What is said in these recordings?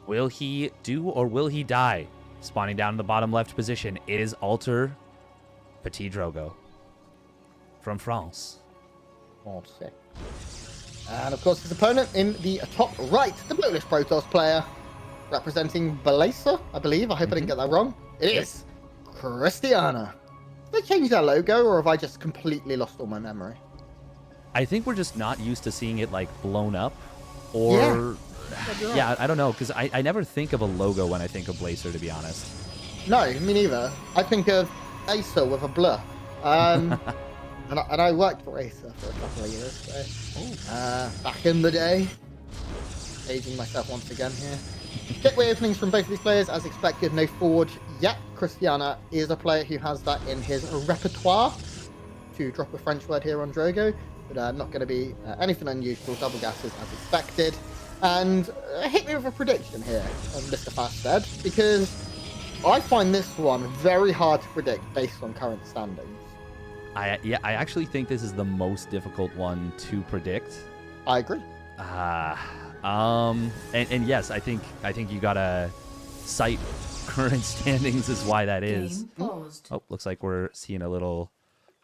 Will he do or will he die? Spawning down in the bottom left position is Alter PtitDrogo from France. And of course, his opponent in the top right, the Polish Protoss player, representing Balesa, I believe. I hope I didn't get that wrong. It is Krystianer. Did they change their logo, or have I just completely lost all my memory? I think we're just not used to seeing it like blown up, or yeah, I don't know, because I never think of a logo when I think of Blazer, to be honest. No, me neither. I think of Acer with a blur. And I worked for Acer for a couple of years, so back in the day. Aging myself once again here. Gateway openings from both of these players, as expected. No Forge yet. Krystianer is a player who has that in his repertoire, to drop a French word here on Drogo, but not going to be anything unusual. Double gases as expected. And hit me with a prediction here, Mr. Fasted, because I find this one very hard to predict based on current standings. I actually think this is the most difficult one to predict. I agree. And yes, I think you gotta cite current standings is why that is. Oh, looks like we're seeing a little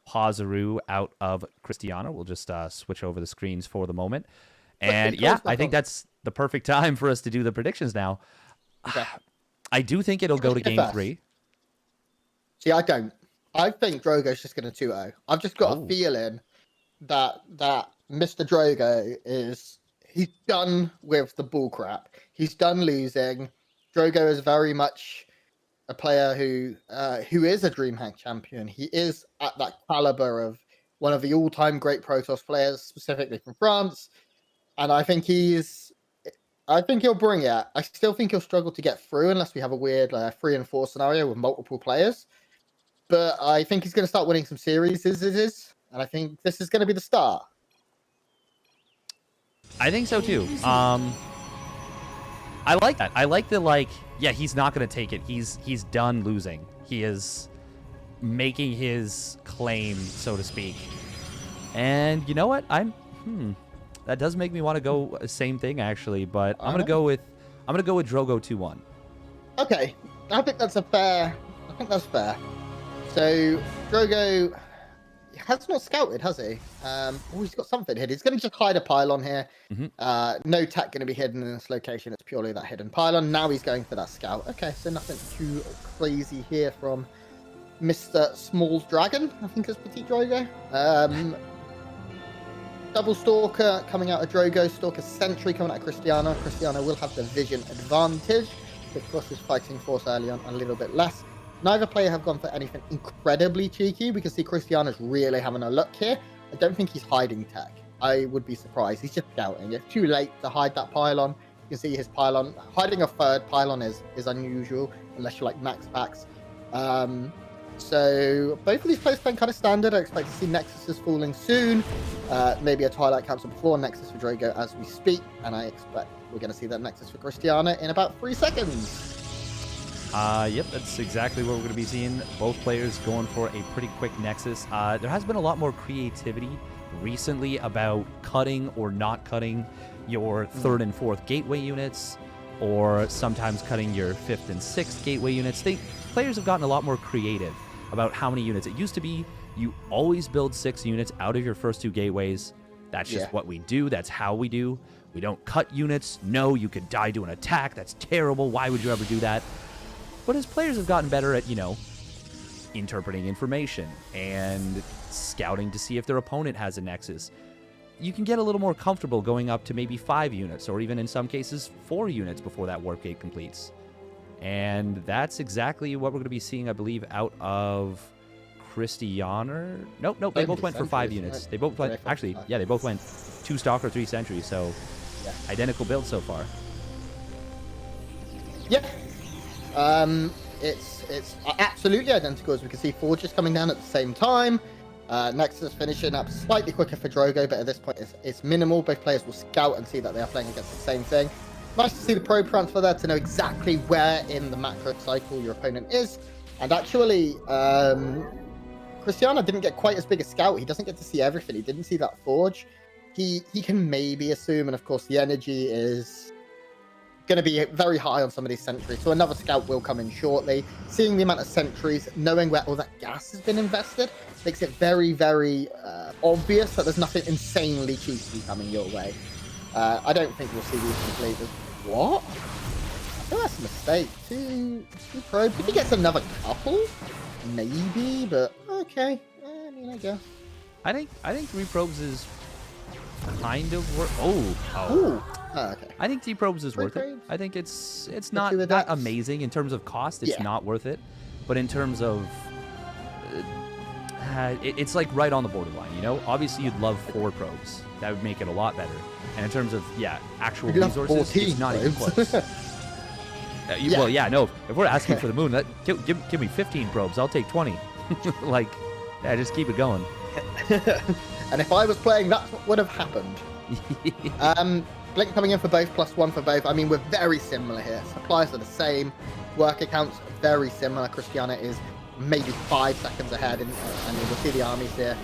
pauseroo out of Krystianer. We'll just switch over the screens for the moment. And yeah, I think that's the perfect time for us to do the predictions now. Okay. I do think it'll go to game 3. See, I don't. I think Drogo's just going to 2-0. I've just got a feeling that Mr. Drogo he's done with the bullcrap. He's done losing. Drogo is very much a player who is a DreamHack champion. He is at that caliber of one of the all-time great Protoss players, specifically from France. And I think he'll bring it. I still think he'll struggle to get through unless we have a weird 3 and 4 scenario with multiple players. But I think he's going to start winning some series, and I think this is going to be the start. I think so too. I like that. I like the he's not going to take it. He's done losing. He is making his claim, so to speak. And you know what? That does make me want to go same thing actually, but I'm going to go with Drogo 2-1. Okay. I think that's fair. So Drogo has not scouted, has he? He's got something hidden. He's going to just hide a pylon here. No tech going to be hidden in this location. It's purely that hidden pylon. Now he's going for that scout. Okay, so nothing too crazy here from Mr. Small's Dragon, I think is PtitDrogo. Double Stalker coming out of Drogo. Stalker Sentry coming out of Krystianer. Krystianer will have the vision advantage. Of course, his fighting force early on a little bit less. Neither player have gone for anything incredibly cheeky. We can see Krystianer's really having a look here. I don't think he's hiding tech. I would be surprised. He's just scouting. It's too late to hide that pylon. You can see his pylon. Hiding a third pylon is unusual, unless you like max packs. So both of these players playing kind of standard. I expect to see Nexuses falling soon. Maybe a Twilight Council before Nexus for Drogo as we speak. And I expect we're going to see that Nexus for Krystianer in about 3 seconds. Yep, that's exactly what we're going to be seeing. Both players going for a pretty quick Nexus. There has been a lot more creativity recently about cutting or not cutting your 3rd and 4th gateway units, or sometimes cutting your 5th and 6th gateway units. Players have gotten a lot more creative about how many units. It used to be you always build 6 units out of your first 2 gateways. That's just what we do. That's how we do. We don't cut units. No, you could die to an attack. That's terrible. Why would you ever do that? But as players have gotten better at, interpreting information and scouting to see if their opponent has a Nexus, you can get a little more comfortable going up to maybe 5 units, or even in some cases 4 units before that warp gate completes. And that's exactly what we're going to be seeing, I believe, out of Krystianer. Nope, they both went for 5 units. Right. They both went, actually, they both went 2 Stalker, 3 Sentry, so identical build so far. Yeah. It's absolutely identical, as we can see Forge is coming down at the same time. Nexus finishing up slightly quicker for Drogo, but at this point it's minimal. Both players will scout and see that they are playing against the same thing. Nice to see the probe transfer there to know exactly where in the macro cycle your opponent is. And actually, Krystianer didn't get quite as big a scout. He doesn't get to see everything. He didn't see that Forge. He can maybe assume, and of course the energy is going to be very high on some of these sentries. So another scout will come in shortly. Seeing the amount of sentries, knowing where all that gas has been invested, makes it very, very obvious that there's nothing insanely cheeky coming your way. I don't think we'll see these completed. What? I think that's a mistake. Two probes. If he gets another couple, maybe, but okay. I mean, I guess. I think 3 probes is kind of worth. Oh, okay. I think 3 probes is worth it. I think it's not that amazing in terms of cost. It's not worth it, but in terms of it's like right on the borderline. You know, obviously you'd love 4 probes. That would make it a lot better. And in terms of actual resources, it's not even close. Well, yeah, no. If we're asking for the moon, give me 15 probes. I'll take 20. Like, just keep it going. And if I was playing, that's what would have happened. Blink coming in for both, +1 for both. I mean, we're very similar here. Supplies are the same. Work accounts very similar. Krystianer is maybe 5 seconds ahead, and you'll see the armies here.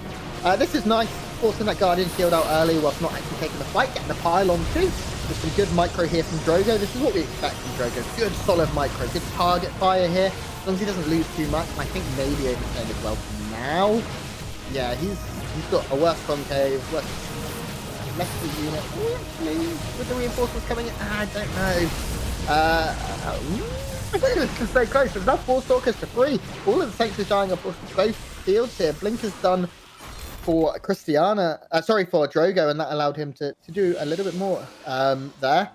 This is nice, forcing that Guardian shield out early whilst not actually taking the fight, getting the pylon too. With some good micro here from Drogo. This is what we expect from Drogo. Good solid micro, good target fire here. As long as he doesn't lose too much, and I think maybe overstaying as well now. Yeah, he's got a worse concave, worse electrical unit. Actually, with the reinforcements coming in, I don't know. It's so close. There's enough 4 stalkers to 3. All of the sentries dying on both fields here. Blink is done for Krystianer, for Drogo, and that allowed him to do a little bit more there.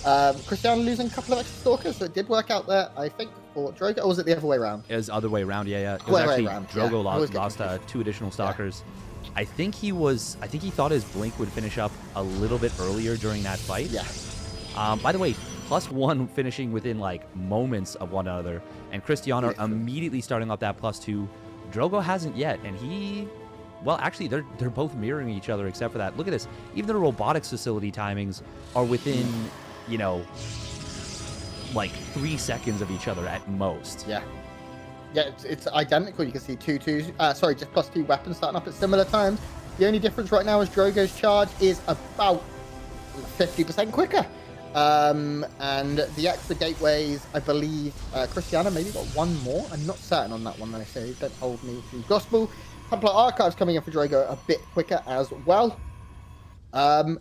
Krystianer losing a couple of extra stalkers, so it did work out there, I think, for Drogo. Or was it the other way around? It was the other way around, yeah. It was actually Drogo lost 2 additional stalkers. Yeah. I think he thought his blink would finish up a little bit earlier during that fight. Yeah. By the way, +1 finishing within like moments of one another, and Krystianer immediately starting off that +2. Drogo hasn't yet, and well, actually, they're both mirroring each other except for that. Look at this. Even the robotics facility timings are within, you know, like 3 seconds of each other at most. Yeah. Yeah, it's identical. You can see just +2 weapons starting up at similar times. The only difference right now is Drogo's charge is about 50% quicker. And the extra gateways, I believe, Krystianer maybe got 1 more. I'm not certain on that one, though, so don't hold me to gospel. Templar Archives coming in for Drogo a bit quicker as well. So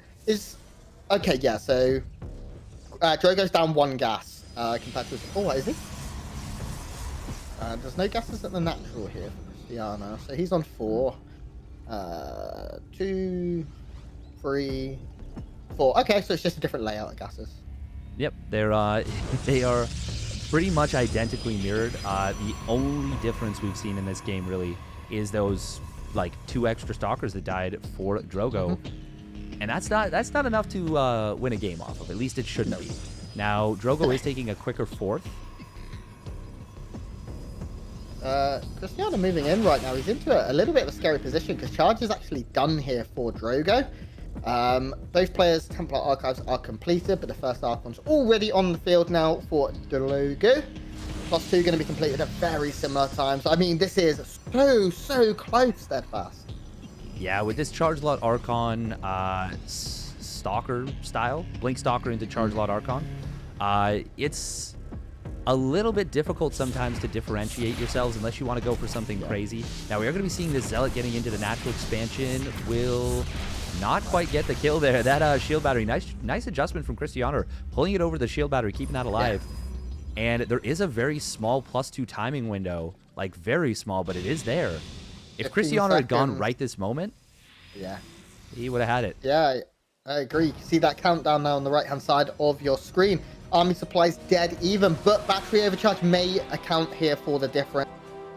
Drogo's down 1 gas compared to what is he? There's no gases at the natural here for Krystianer, so he's on 4. 2, 3, 4. Okay, so it's just a different layout of gases. Yep, they are pretty much identically mirrored. The only difference we've seen in this game really is those like 2 extra stalkers that died for Drogo, and that's not enough to win a game off of. At least it shouldn't be. Now Drogo is taking a quicker 4th. Krystianer moving in right now. He's into a little bit of a scary position because charge is actually done here for Drogo. Both players' Templar Archives are completed, but the first Archon's already on the field now for Drogo. +2 going to be completed at very similar times. I mean, this is so close, Steadfast. Yeah, with this Charge Lot Archon Stalker style, Blink Stalker into Charge Lot Archon, it's a little bit difficult sometimes to differentiate yourselves unless you want to go for something crazy. Now, we are going to be seeing this Zealot getting into the natural expansion. Will not quite get the kill there. That shield battery, nice adjustment from Krystianer, pulling it over the shield battery, keeping that alive. Yeah. And there is a very small +2 timing window, like very small, but it is there. If Krystianer had gone right this moment, he would have had it. Yeah, I agree. You can see that countdown now on the right-hand side of your screen. Army supplies dead even, but battery overcharge may account here for the difference.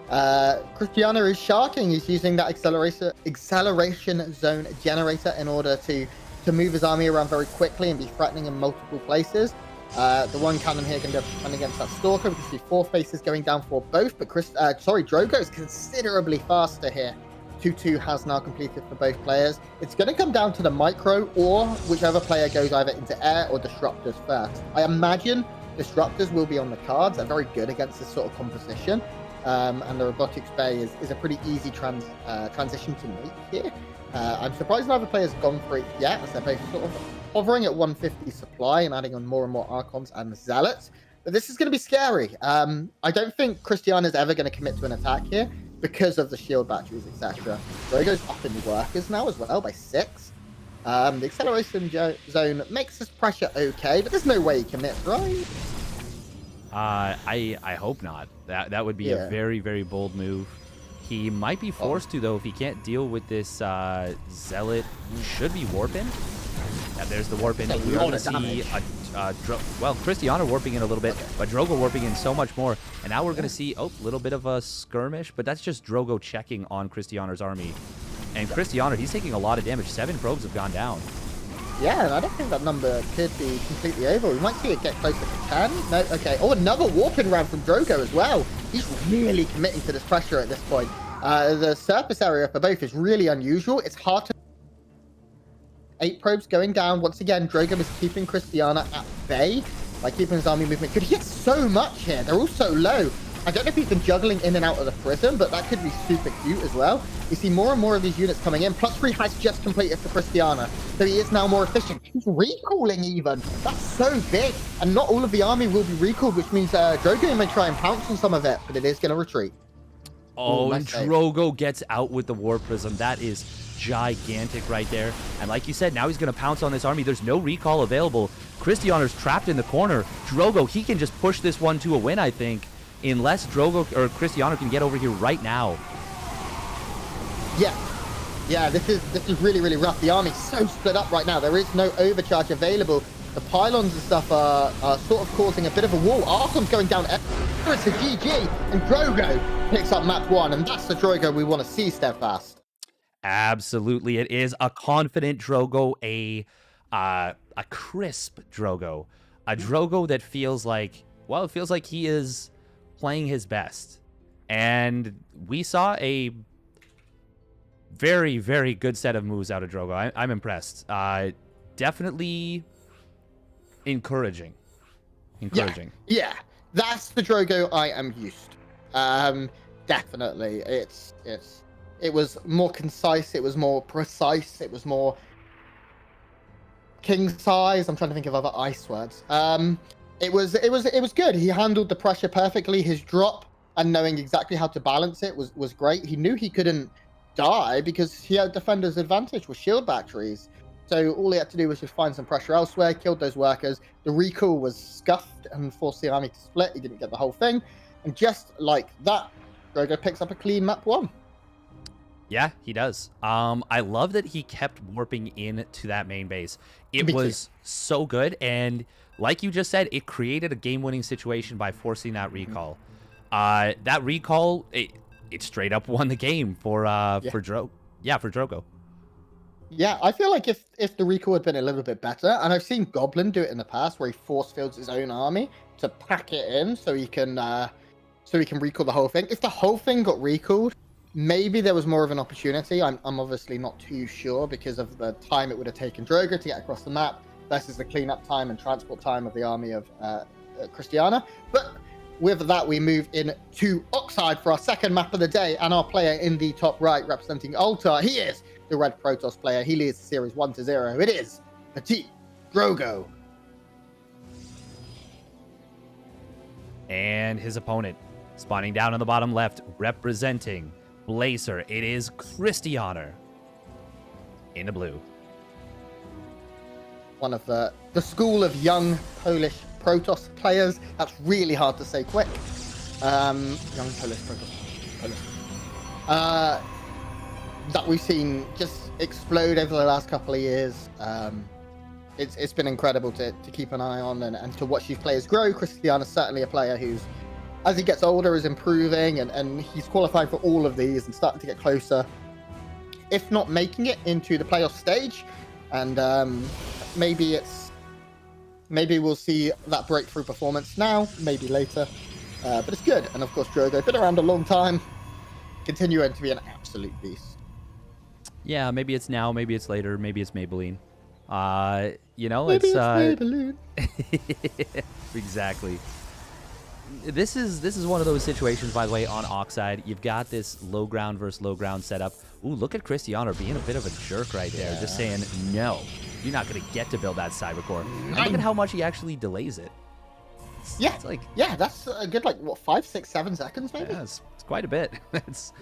Krystianer is sharking. He's using that acceleration zone generator in order to move his army around very quickly and be threatening in multiple places. The one cannon here can defend against that Stalker. We can see 4 faces going down for both, but Drogo is considerably faster here. 2-2 has now completed for both players. It's going to come down to the micro, or whichever player goes either into air or disruptors first. I imagine disruptors will be on the cards. They're very good against this sort of composition. And the robotics bay is a pretty easy transition to make here. I'm surprised neither player's gone for it yet, as they're both sort of hovering at 150 supply and adding on more and more Archons and Zealots. But this is going to be scary. I don't think Krystianer is ever going to commit to an attack here because of the shield batteries, etc. Drogo's up in the workers now as well by 6. The acceleration zone makes this pressure okay, but there's no way he commits, right? I hope not. That would be a very, very bold move. He might be forced to, though, if he can't deal with this Zealot. Should be warping. Yeah, there's the warp in. We're going to see Krystianer warping in a little bit, but Drogo warping in so much more. And now we're going to see, a little bit of a skirmish, but that's just Drogo checking on Krystianer's army. And Krystianer, he's taking a lot of damage. 7 probes have gone down. Yeah, and I don't think that number could be completely over. We might see it get closer to 10. No, okay. Oh, another warping round from Drogo as well. He's really committing to this pressure at this point. The surface area for both is really unusual. It's hard to... 8 probes going down. Once again, Drogo is keeping Krystianer at bay by keeping his army movement good. He gets so much here. They're all so low. I don't know if he's been juggling in and out of the prism, but that could be super cute as well. You see more and more of these units coming in. +3 has just completed for Krystianer, so he is now more efficient. He's recalling even. That's so big. And not all of the army will be recalled, which means Drogo may try and pounce on some of it, but it is going to retreat. Oh, and Drogo gets out with the War Prism. That is gigantic right there. And like you said, now he's going to pounce on this army. There's no recall available. Krystianer's trapped in the corner. Drogo, he can just push this one to a win, I think, unless Drogo or Krystianer can get over here right now. Yeah, this is really, really rough. The army's so split up right now. There is no overcharge available. The pylons and stuff are sort of causing a bit of a wall. Archon's going down. It's a GG, and Drogo picks up map 1, and that's the Drogo we want to see, Steadfast. Absolutely, it is a confident Drogo, a crisp Drogo, a Drogo that feels like, well, it feels like he is playing his best. And we saw a very, very good set of moves out of Drogo. I'm impressed. Definitely encouraging. Yeah, that's the Drogo I am used to. Definitely. It was more concise, it was more precise, it was more king size. I'm trying to think of other ice words. It was good. He handled the pressure perfectly. His drop and knowing exactly how to balance it was great. He knew he couldn't die because he had defender's advantage with shield batteries. So all he had to do was just find some pressure elsewhere, killed those workers. The recall was scuffed and forced the army to split. He didn't get the whole thing. And just like that, Drogo picks up a clean map 1. Yeah, he does. I love that he kept warping into that main base. It was so good, and like you just said, it created a game-winning situation by forcing that recall. That recall, it straight up won the game for Drogo. Yeah, for Drogo. Yeah, I feel like if the recall had been a little bit better, and I've seen Goblin do it in the past, where he force fields his own army to pack it in so he can recall the whole thing. If the whole thing got recalled, maybe there was more of an opportunity. I'm obviously not too sure because of the time it would have taken Drogo to get across the map versus the cleanup time and transport time of the army of Krystianer. But with that, we move into Oxide for our second map of the day, and our player in the top right representing Altar, he is the red Protoss player. He leads the series 1-0. It is PtitDrogo. And his opponent, spawning down on the bottom left, representing Blazer, it is Krystianer in the blue. One of the school of young Polish Protoss players. That's really hard to say quick. Young Polish Protoss. That we've seen just explode over the last couple of years. It's been incredible to keep an eye on and to watch these players grow. Krystianer's certainly a player who's, as he gets older, is improving, and he's qualified for all of these and starting to get closer, if not making it into the playoff stage. And maybe we'll see that breakthrough performance now, maybe later. But it's good. And of course, Drogo, been around a long time, continuing to be an absolute beast. Yeah, maybe it's now, maybe it's later, maybe it's Maybelline. Maybe it's Maybelline. Exactly. This is one of those situations, by the way, on Oxide. You've got this low ground versus low ground setup. Ooh, look at Krystianer being a bit of a jerk right there, just saying no. you're not going to get to build that cybercore. And look at how much he actually delays it. Yeah, it's like, yeah, that's a good, like, what, 5, 6, 7 seconds, maybe? Yeah, it's quite a bit. It's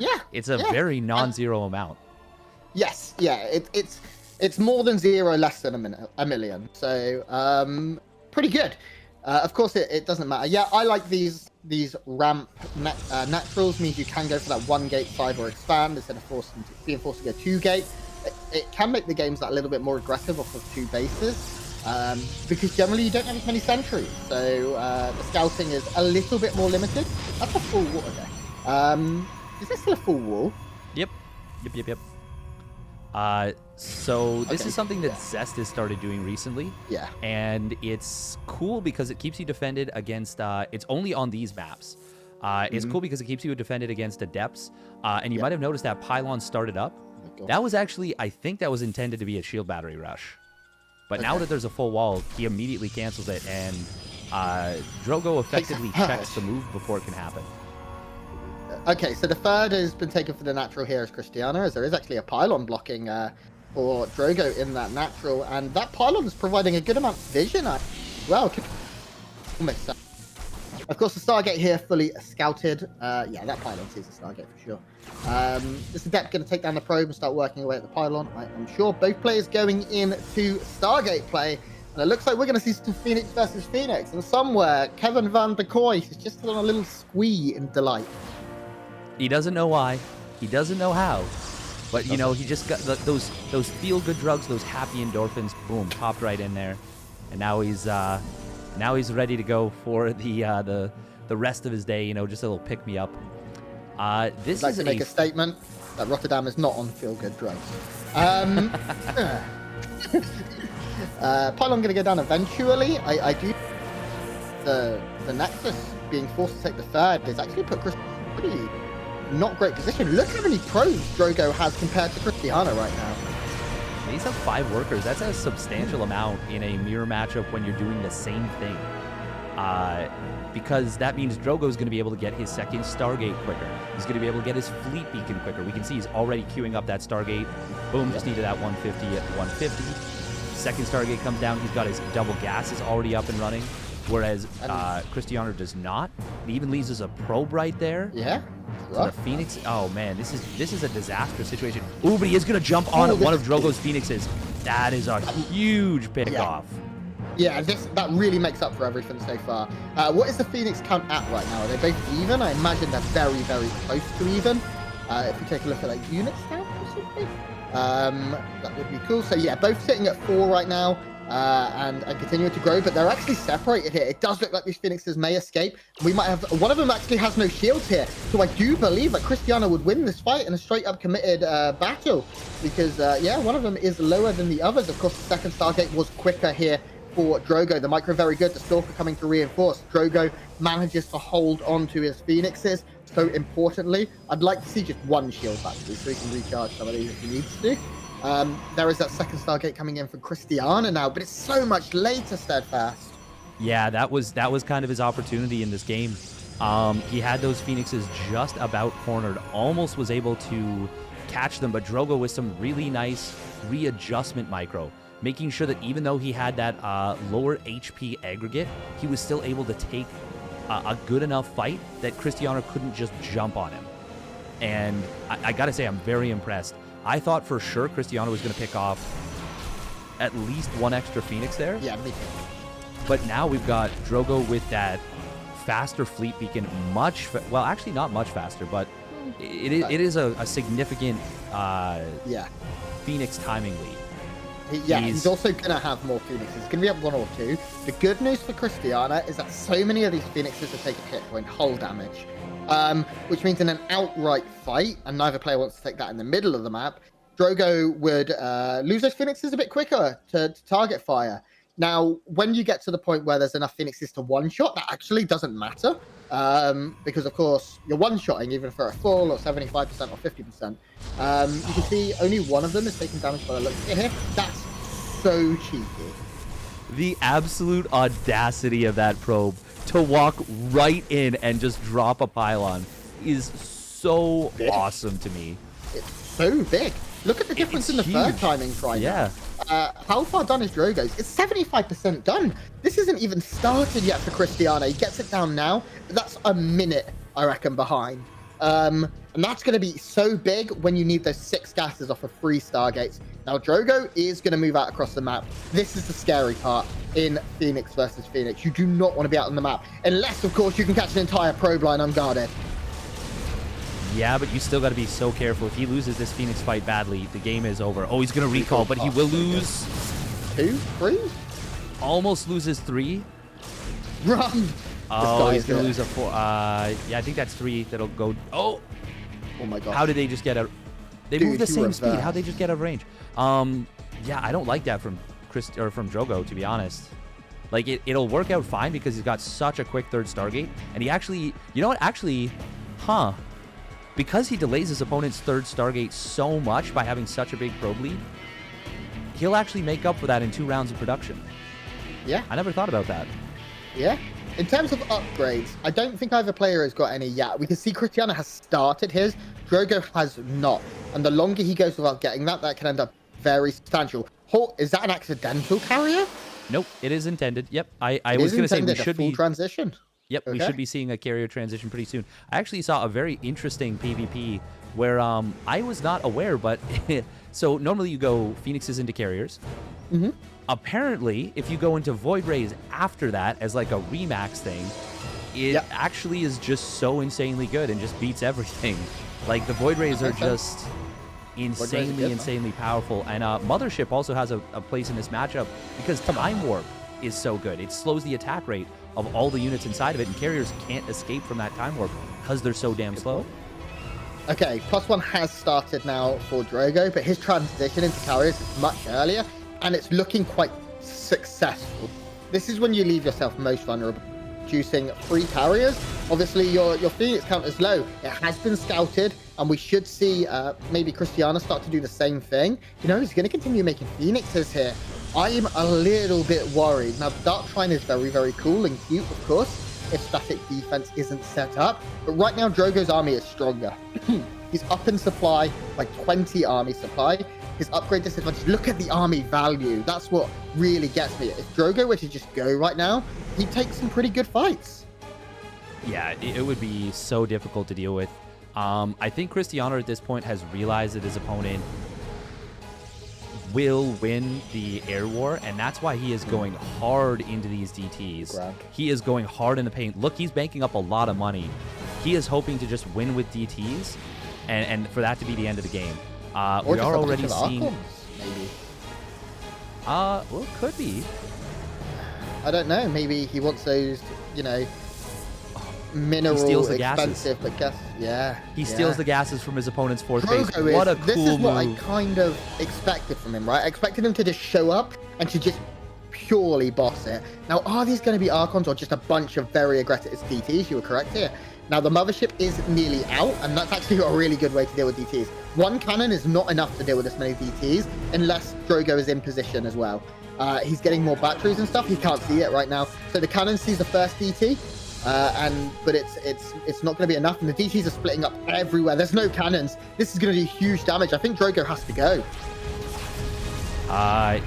a yeah. very non-zero amount. Yes, yeah, it's more than 0, less than a million. So, pretty good. Of course, it doesn't matter. Yeah, I like these ramp naturals. Means you can go for that 1-gate cyber expand instead of being forced to go 2-gate. It can make the games that a little bit more aggressive off of 2 bases. Because generally you don't have as many sentries, so the scouting is a little bit more limited. That's a full wall, okay. Is this still a full wall? Yep. So this is something that Zest has started doing recently. Yeah. And it's cool because it keeps you defended against, it's only on these maps. It's cool because it keeps you defended against adepts. And you might have noticed that pylon started up. Oh That was actually, I think that was intended to be a shield battery rush. But now that there's a full wall, he immediately cancels it, and Drogo effectively checks the move before it can happen. Okay, so the third has been taken for the natural here as Krystianer, as there is actually a pylon blocking for Drogo in that natural, and that pylon is providing a good amount of vision. Well, almost. Of course, the Stargate here fully scouted. Yeah, that pylon sees the Stargate for sure. This Adept going to take down the probe and start working away at the pylon. I'm sure both players going into Stargate play. And it looks like we're going to see some Phoenix versus Phoenix. And somewhere, Kevin Van der Kooi is just on a little squee in delight. He doesn't know why. He doesn't know how. But, you know, he just got those feel-good drugs, those happy endorphins, boom, popped right in there. And now he's ready to go for the rest of his day, you know, just a little pick-me-up. This I'd like is to make a statement that Rotterdam is not on feel-good drugs. Pylon going to go down eventually. I do. The Nexus being forced to take the third is actually put Chris in a pretty not great position. Look how many probes Drogo has compared to Krystianer right now. These have 5 workers. That's a substantial amount in a mirror matchup when you're doing the same thing. Because that means Drogo's going to be able to get his second Stargate quicker. He's going to be able to get his fleet beacon quicker. We can see he's already queuing up that Stargate. Boom, just needed that 150 at 150. Second Stargate comes down. He's got his double gases already up and running. Whereas Krystianer does not. It even leaves us a probe right there. Yeah. So the Phoenix. Oh man, this is a disastrous situation. Ooh, but he is gonna jump on one of Drogo's Phoenixes. That is a huge pickoff. Yeah, that really makes up for everything so far. What is the Phoenix count at right now? Are they both even? I imagine they're very, very close to even. If we take a look at like units count or something, that would be cool. So yeah, both sitting at 4 right now. And continuing to grow, but they're actually separated here. It does look like these Phoenixes may escape. We might have one of them actually has no shields here, so I do believe that Krystianer would win this fight in a straight up committed battle, because yeah, one of them is lower than the others. Of course, the second Stargate was quicker here for Drogo. The micro very good. The Stalker coming to reinforce. Drogo manages to hold on to his Phoenixes. So importantly, I'd like to see just one shield battery so he can recharge some of these if he needs to. There is that second Stargate coming in for Krystianer now, but it's so much later, Steadfast. Yeah, that was kind of his opportunity in this game. He had those Phoenixes just about cornered, almost was able to catch them, but Drogo with some really nice readjustment micro, making sure that even though he had that lower HP aggregate, he was still able to take a good enough fight that Krystianer couldn't just jump on him. And I gotta say, I'm very impressed. I thought for sure Krystianer was going to pick off at least one extra Phoenix there. Yeah, me too. But now we've got Drogo with that faster fleet beacon, well, actually not much faster, but it is a significant Phoenix timing lead. He's also going to have more Phoenixes. He's going to be up 1 or 2. The good news for Krystianer is that so many of these Phoenixes are taking hit point hull damage. Which means in an outright fight, and neither player wants to take that in the middle of the map, Drogo would lose those Phoenixes a bit quicker to target fire. Now, when you get to the point where there's enough Phoenixes to one-shot, that actually doesn't matter, because, of course, you're one-shotting even for a full or 75% or 50%. You can see only one of them is taking damage by the looks of it here. That's so cheeky. The absolute audacity of that probe to walk right in and just drop a pylon is so awesome to me. It's so big. Look at the difference in the third timings right now. How far done is Drogo's? It's 75% done. This isn't even started yet for Krystianer. He gets it down now. That's a minute, I reckon, behind. And that's going to be so big when you need those 6 gases off of 3 Stargates. Now, Drogo is going to move out across the map. This is the scary part in Phoenix versus Phoenix. You do not want to be out on the map. Unless, of course, you can catch an entire probe line unguarded. Yeah, but you still got to be so careful. If he loses this Phoenix fight badly, the game is over. Oh, he's going to recall, but he will lose 2, 3? Almost loses 3. Run! Oh, he's going to lose a 4. Yeah, I think that's 3 that'll go. Oh! Oh my god. How did they just get a... They moved the same speed. How'd they just get out of range? Yeah, I don't like that from from Drogo, to be honest. Like, it'll work out fine because he's got such a quick 3rd Stargate. And he actually... You know what? Actually, because he delays his opponent's 3rd Stargate so much by having such a big probe lead, he'll actually make up for that in 2 rounds of production. Yeah. I never thought about that. Yeah. In terms of upgrades, I don't think either player has got any yet. We can see Krystianer has started his. Drogo has not. And the longer he goes without getting that, that can end up very substantial. Is that an accidental carrier? Nope, it is intended. Yep. I was going to say we should be... transition. Yep, okay. We should be seeing a carrier transition pretty soon. I actually saw a very interesting PvP where I was not aware, but so normally you go Phoenixes into carriers. Mm-hmm. Apparently, if you go into Void Rays after that as like a remax thing, it actually is just so insanely good and just beats everything. Like the Void Rays are just insanely powerful. And Mothership also has a place in this matchup because Time Warp is so good. It slows the attack rate of all the units inside of it, and carriers can't escape from that Time Warp because they're so damn slow. Okay, +1 has started now for Drogo, but his transition into carriers is much earlier, and it's looking quite successful. This is when you leave yourself most vulnerable, producing 3 carriers. Obviously, your Phoenix count is low. It has been scouted, and we should see maybe Krystianer start to do the same thing. You know, he's going to continue making Phoenixes here. I'm a little bit worried. Now, Dark Shrine is very, very cool and cute, of course, if static defense isn't set up. But right now, Drogo's army is stronger. He's up in supply, like 20 army supply. His upgrade disadvantage, look at the army value. That's what really gets me. If Drogo were to just go right now, he'd take some pretty good fights. Yeah, it would be so difficult to deal with. I think Krystianer at this point has realized that his opponent will win the air war, and that's why he is going hard into these DTs. He is going hard in the paint. Look, he's banking up a lot of money. He is hoping to just win with DTs and for that to be the end of the game. We are already seeing... Maybe. Well, it could be. I don't know. Maybe he wants those, you know, mineral expensive, but gas. Yeah. He steals the gases from his opponent's 4th base. What a cool move. This is what I kind of expected from him, right? I expected him to just show up and to just purely boss it. Now, are these going to be Archons or just a bunch of very aggressive DTs? You were correct here. Now, the Mothership is nearly out, and that's actually a really good way to deal with DTs. 1 cannon is not enough to deal with this many DTs, unless Drogo is in position as well. He's getting more batteries and stuff. He can't see it right now. So the cannon sees the first DT, but it's not going to be enough, and the DTs are splitting up everywhere. There's no cannons. This is going to do huge damage. I think Drogo has to go.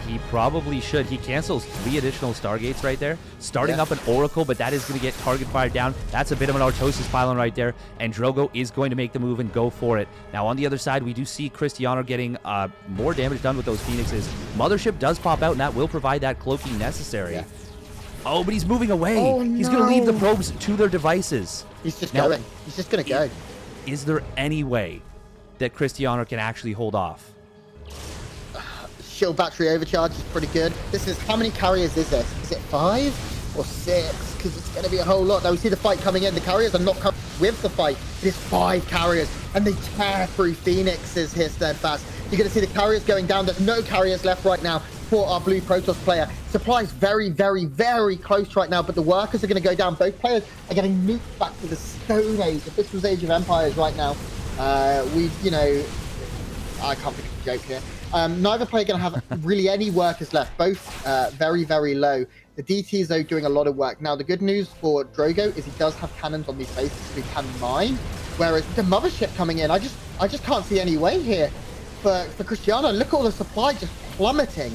He probably should. He cancels 3 additional Stargates right there, starting up an Oracle, but that is going to get target fired down. That's a bit of an Artosis pylon right there, and Drogo is going to make the move and go for it. Now, on the other side, we do see Krystianer getting more damage done with those Phoenixes. Mothership does pop out, and that will provide that cloaking necessary. Yeah. Oh, but he's moving away. Oh, he's going to leave the probes to their devices. He's just going. He's just going to go. Is there any way that Krystianer can actually hold off? Shield battery overcharge is pretty good. This is, how many carriers is this? Is it 5 or 6? Because it's going to be a whole lot. Now we see the fight coming in. The carriers are not coming with the fight. It is 5 carriers, and they tear through Phoenixes here steadfast. You're going to see the carriers going down. There's no carriers left right now for our blue Protoss player. Supply is very, very, very close right now, but the workers are going to go down. Both players are getting nuked back to the Stone Age. If this was Age of Empires right now, you know, I can't think of a joke here. Neither player going to have really any workers left. Both very, very low. The DTs, though, doing a lot of work. Now, the good news for Drogo is he does have cannons on these bases, so he can mine. Whereas the Mothership coming in, I just I just can't see any way here for Krystianer. Look at all the supply just plummeting.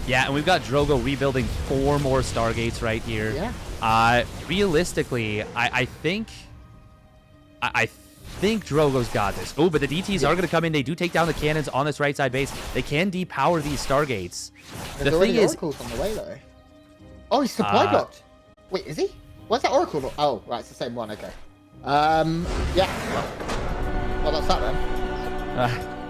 Yeah, and we've got Drogo rebuilding 4 more Stargates right here. Yeah. Realistically, I think Drogo's got this. Oh, but the DTs are going to come in. They do take down the cannons on this right side base. They can depower these Stargates. There's already Oracles on the way, though. Oh, he's supply blocked. Wait, is he? What's that Oracle? Oh, right, it's the same one. Okay. Yeah. Well, that's that then.